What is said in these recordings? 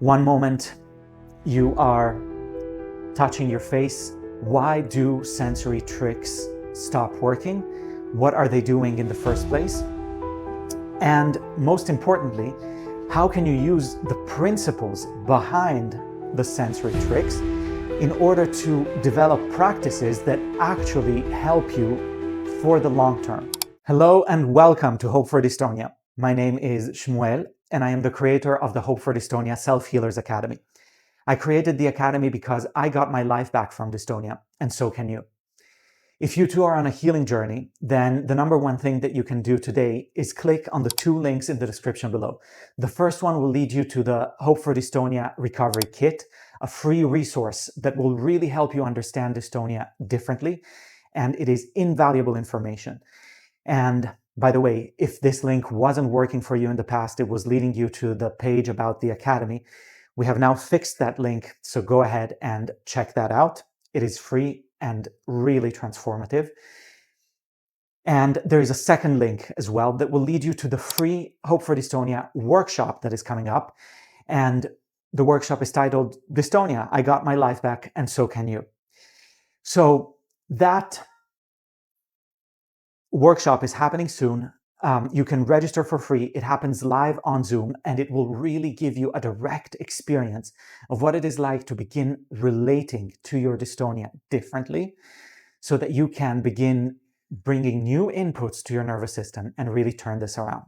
One moment you are touching your face. Why do sensory tricks stop working? What are they doing in the first place? And most importantly, how can you use the principles behind the sensory tricks in order to develop practices that actually help you for the long term? Hello and welcome to Hope for Dystonia. My name is Shmuel and I am the creator of the Hope for Dystonia Self-Healers Academy. I created the Academy because I got my life back from dystonia, and so can you. If you too are on a healing journey, then the number one thing that you can do today is click on the two links in the description below. The first one will lead you to the Hope for Dystonia Recovery Kit, a free resource that will really help you understand dystonia differently, and it is invaluable information. And by the way, if this link wasn't working for you in the past, it was leading you to the page about the Academy. We have now fixed that link, so go ahead and check that out. It is free and really transformative. And there is a second link as well that will lead you to the free Hope for Dystonia workshop that is coming up. And the workshop is titled Dystonia, I Got My Life Back, and So Can You. So that workshop is happening soon. You can register for free. It happens live on Zoom, and it will really give you a direct experience of what it is like to begin relating to your dystonia differently so that you can begin bringing new inputs to your nervous system and really turn this around.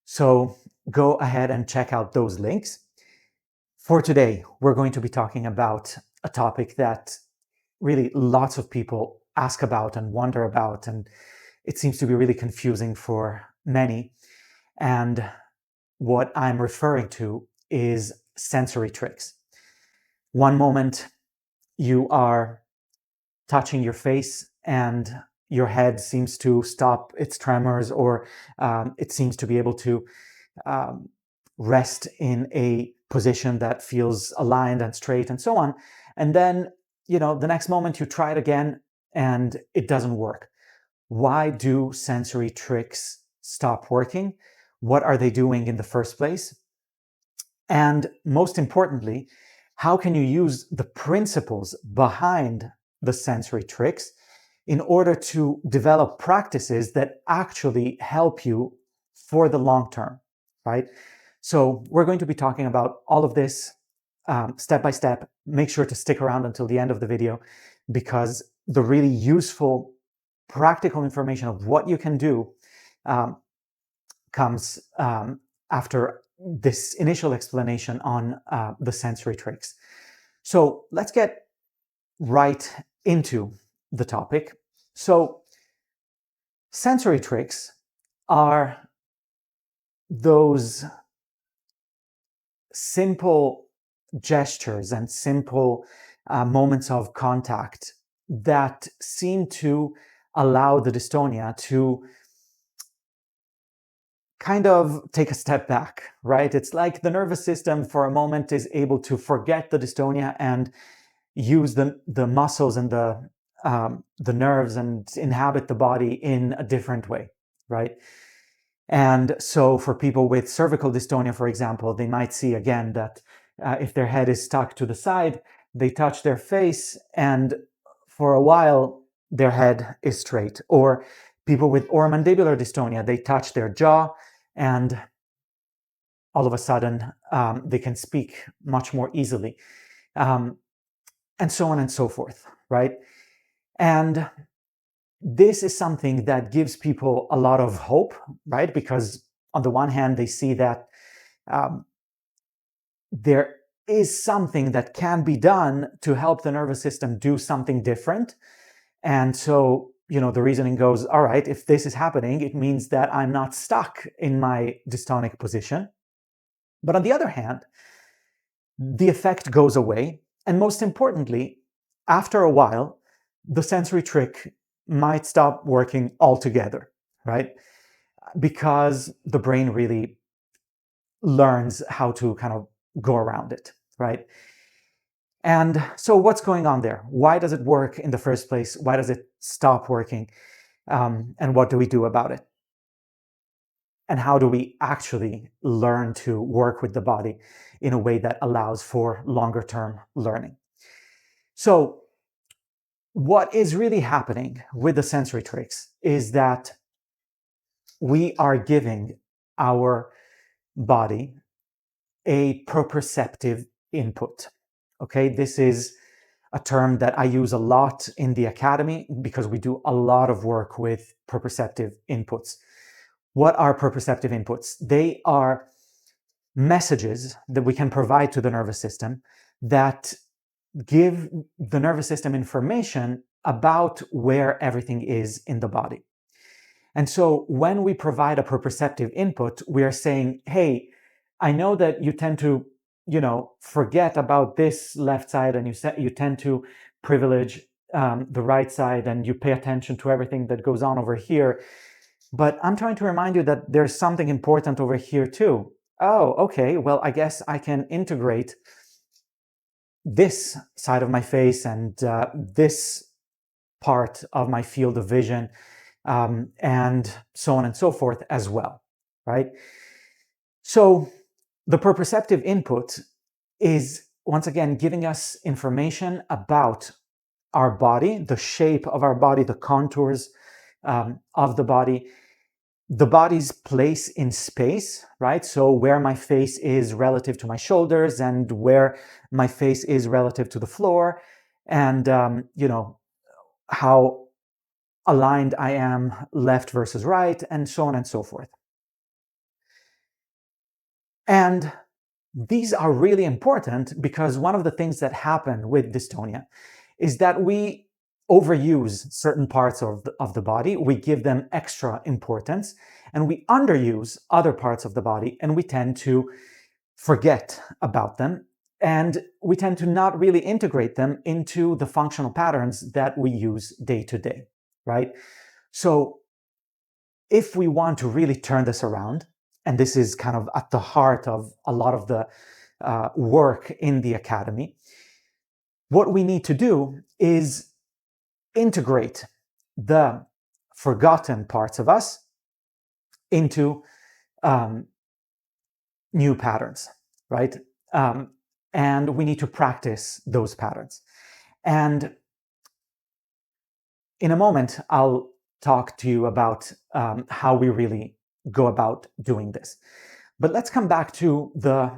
So go ahead and check out those links. For today, we're going to be talking about a topic that really lots of people ask about and wonder about, and it seems to be really confusing for many. And what I'm referring to is sensory tricks. One moment you are touching your face and your head seems to stop its tremors, or it seems to be able to rest in a position that feels aligned and straight and so on. And then, the next moment you try it again and it doesn't work. Why do sensory tricks stop working? What are they doing in the first place? And most importantly, how can you use the principles behind the sensory tricks in order to develop practices that actually help you for the long term, right? So we're going to be talking about all of this step by step. Make sure to stick around until the end of the video, because the really useful practical information of what you can do comes after this initial explanation on the sensory tricks. So let's get right into the topic. So sensory tricks are those simple gestures and simple moments of contact that seem to allow the dystonia to kind of take a step back, right? It's like the nervous system for a moment is able to forget the dystonia and use the muscles and the nerves and inhabit the body in a different way, right? And so for people with cervical dystonia, for example, they might see again that if their head is stuck to the side, they touch their face and for a while their head is straight. Or people with oromandibular dystonia, they touch their jaw and all of a sudden they can speak much more easily, and so on and so forth, right? And this is something that gives people a lot of hope, right? Because on the one hand, they see that there is something that can be done to help the nervous system do something different. And so, the reasoning goes, all right, if this is happening, it means that I'm not stuck in my dystonic position. But on the other hand, the effect goes away. And most importantly, after a while, the sensory trick might stop working altogether, right? Because the brain really learns how to kind of go around it, right? And so what's going on there? Why does it work in the first place? Why does it stop working? And what do we do about it? and how do we actually learn to work with the body in a way that allows for longer term learning. So what is really happening with the sensory tricks is that we are giving our body a proprioceptive input. Okay, this is a term that I use a lot in the academy because we do a lot of work with proprioceptive inputs. What are proprioceptive inputs? They are messages that we can provide to the nervous system that give the nervous system information about where everything is in the body. And so when we provide a proprioceptive input, we are saying, hey, I know that you tend to, forget about this left side, and you tend to privilege the right side, and you pay attention to everything that goes on over here. But I'm trying to remind you that there's something important over here too. Oh, okay, well, I guess I can integrate this side of my face and this part of my field of vision, and so on and so forth as well, right? So the proprioceptive input is, once again, giving us information about our body, the shape of our body, the contours of the body's place in space, right? So where my face is relative to my shoulders and where my face is relative to the floor, and how aligned I am left versus right, and so on and so forth. And these are really important because one of the things that happen with dystonia is that we overuse certain parts of the body, we give them extra importance, and we underuse other parts of the body, and we tend to forget about them, and we tend to not really integrate them into the functional patterns that we use day to day, right? So if we want to really turn this around, and this is kind of at the heart of a lot of the work in the academy, what we need to do is integrate the forgotten parts of us into new patterns, right? And we need to practice those patterns. And in a moment, I'll talk to you about how we really go about doing this. But let's come back to the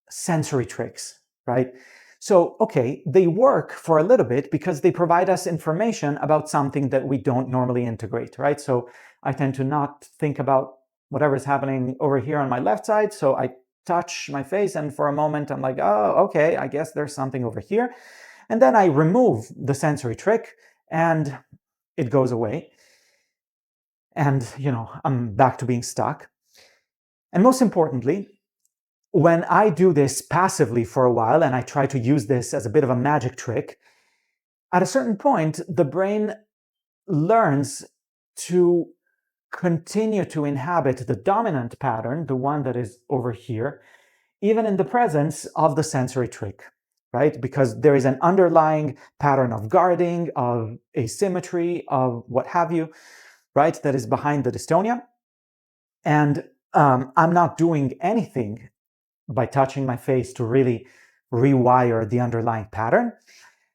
sensory tricks, right? So, okay, they work for a little bit because they provide us information about something that we don't normally integrate, right? So I tend to not think about whatever's happening over here on my left side. So I touch my face, and for a moment I'm like, oh, okay, I guess there's something over here. And then I remove the sensory trick and it goes away. And, I'm back to being stuck. And most importantly, when I do this passively for a while and I try to use this as a bit of a magic trick, at a certain point, the brain learns to continue to inhabit the dominant pattern, the one that is over here, even in the presence of the sensory trick, right? Because there is an underlying pattern of guarding, of asymmetry, of what have you, right, that is behind the dystonia. And I'm not doing anything by touching my face to really rewire the underlying pattern.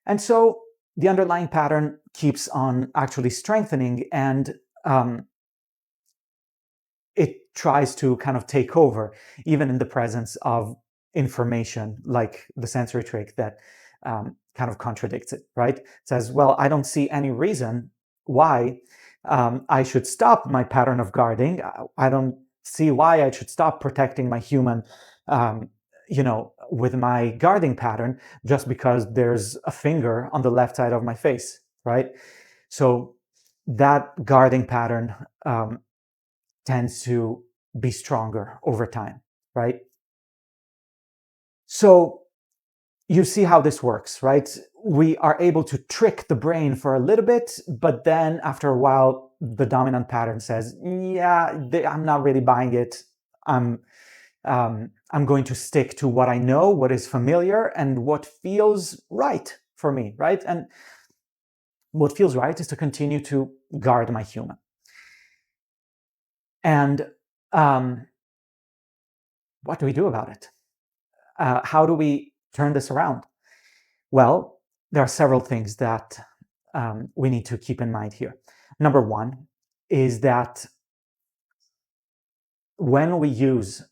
And so the underlying pattern keeps on actually strengthening, and it tries to kind of take over, even in the presence of information like the sensory trick that kind of contradicts it, right? It says, well, I don't see any reason why I should stop my pattern of guarding. I don't see why I should stop protecting my human, with my guarding pattern just because there's a finger on the left side of my face, right? So that guarding pattern tends to be stronger over time, right? So you see how this works, right? We are able to trick the brain for a little bit, but then after a while, the dominant pattern says, yeah, I'm not really buying it. I'm going to stick to what I know, what is familiar, and what feels right for me, right? And what feels right is to continue to guard my human. And what do we do about it? How do we turn this around? Well, there are several things that we need to keep in mind here. Number one is that when we use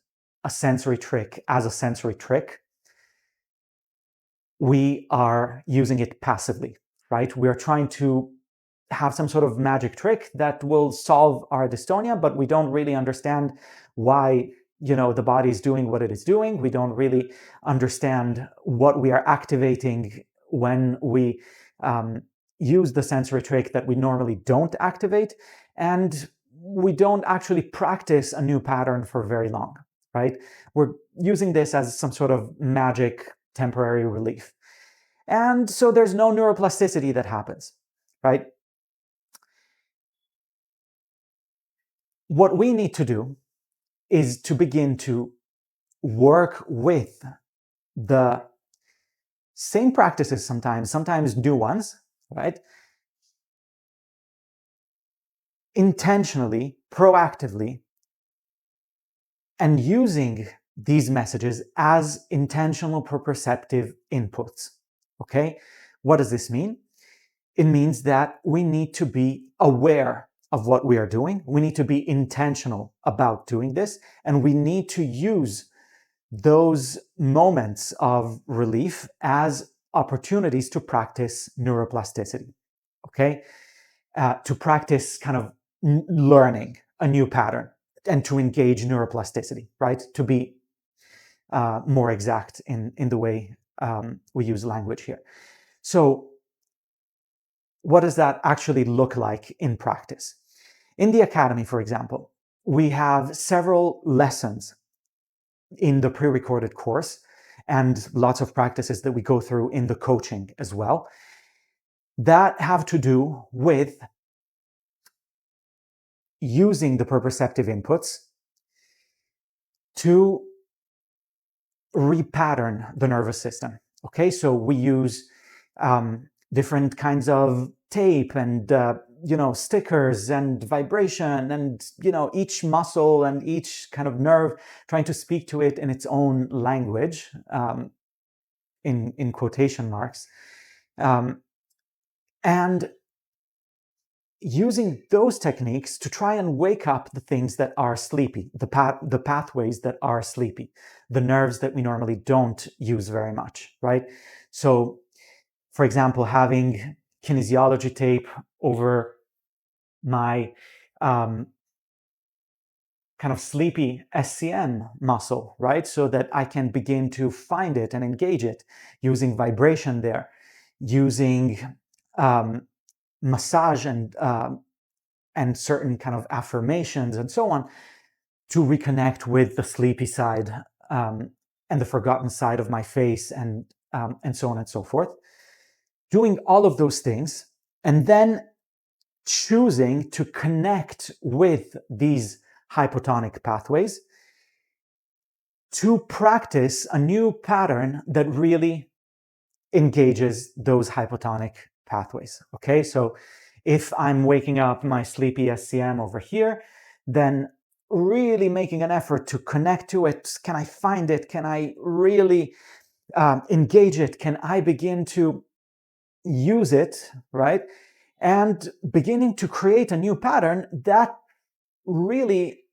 a sensory trick as a sensory trick, we are using it passively, right? We're trying to have some sort of magic trick that will solve our dystonia, but we don't really understand why, the body is doing what it is doing. We don't really understand what we are activating when we use the sensory trick that we normally don't activate. And we don't actually practice a new pattern for very long, right? We're using this as some sort of magic temporary relief. And so there's no neuroplasticity that happens, right? What we need to do is to begin to work with the same practices sometimes new ones, right? Intentionally, proactively, and using these messages as intentional proprioceptive inputs, okay? What does this mean? It means that we need to be aware of what we are doing. We need to be intentional about doing this, and we need to use those moments of relief as opportunities to practice neuroplasticity, okay? To practice kind of learning a new pattern and to engage neuroplasticity, right? To be more exact in the way we use language here. So what does that actually look like in practice? In the academy, for example, we have several lessons in the pre-recorded course and lots of practices that we go through in the coaching as well that have to do with using the proprioceptive inputs to repattern the nervous system. Okay, so we use different kinds of tape and stickers and vibration and each muscle and each kind of nerve trying to speak to it in its own language, in quotation marks, and using those techniques to try and wake up the things that are sleepy, the pathways that are sleepy, the nerves that we normally don't use very much, right? So, for example, having kinesiology tape over my kind of sleepy SCM muscle, right? So that I can begin to find it and engage it using vibration there, using massage and certain kind of affirmations and so on to reconnect with the sleepy side and the forgotten side of my face and so on and so forth. Doing all of those things and then choosing to connect with these hypotonic pathways to practice a new pattern that really engages those hypotonic pathways. Okay, so if I'm waking up my sleepy SCM over here, then really making an effort to connect to it. Can I find it? Can I really engage it? Can I begin to use it, right? And beginning to create a new pattern that really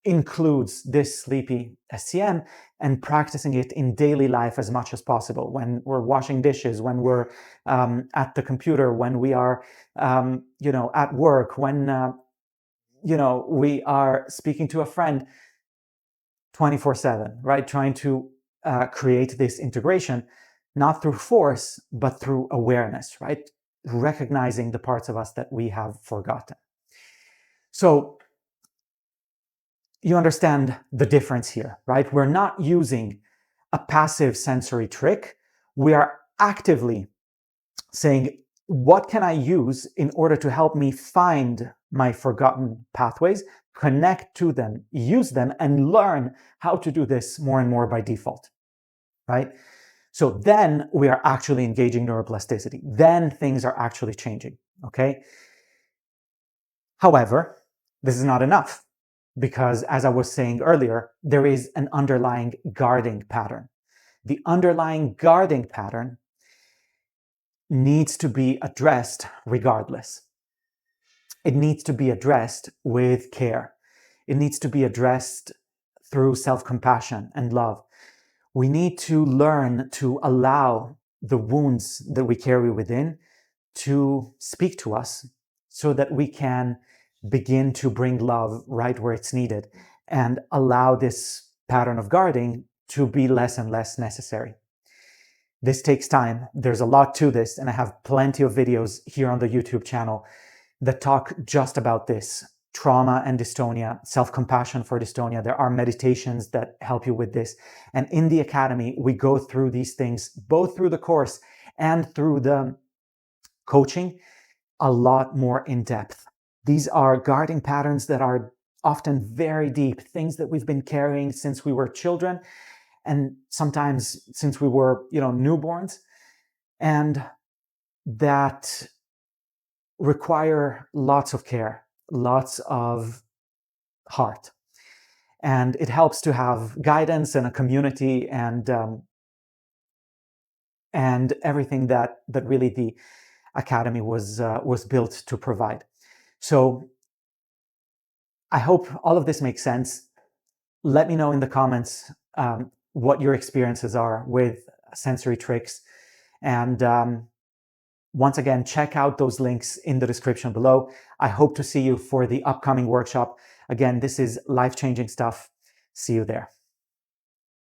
includes this sleepy SCM and practicing it in daily life as much as possible. When we're washing dishes, when we're at the computer, when we are, at work, when, we are speaking to a friend 24/7, right? Trying to create this integration, not through force, but through awareness, right? Recognizing the parts of us that we have forgotten. So you understand the difference here, right? We're not using a passive sensory trick. We are actively saying, what can I use in order to help me find my forgotten pathways, connect to them, use them, and learn how to do this more and more by default, right? So then we are actually engaging neuroplasticity. Then things are actually changing, okay? However, this is not enough. because, as I was saying earlier, there is an underlying guarding pattern. The underlying guarding pattern needs to be addressed regardless. It needs to be addressed with care. It needs to be addressed through self-compassion and love. We need to learn to allow the wounds that we carry within to speak to us so that we can begin to bring love right where it's needed and allow this pattern of guarding to be less and less necessary. This takes time. There's a lot to this, and I have plenty of videos here on the YouTube channel that talk just about this: trauma and dystonia, self-compassion for dystonia. There are meditations that help you with this. And in the Academy, we go through these things, both through the course and through the coaching, a lot more in depth. These are guarding patterns that are often very deep, things that we've been carrying since we were children, and sometimes since we were, newborns, and that require lots of care, lots of heart. And it helps to have guidance and a community and everything that really the Academy was built to provide. So I hope all of this makes sense. Let me know in the comments what your experiences are with sensory tricks. And once again, check out those links in the description below. I hope to see you for the upcoming workshop. Again, this is life-changing stuff. See you there.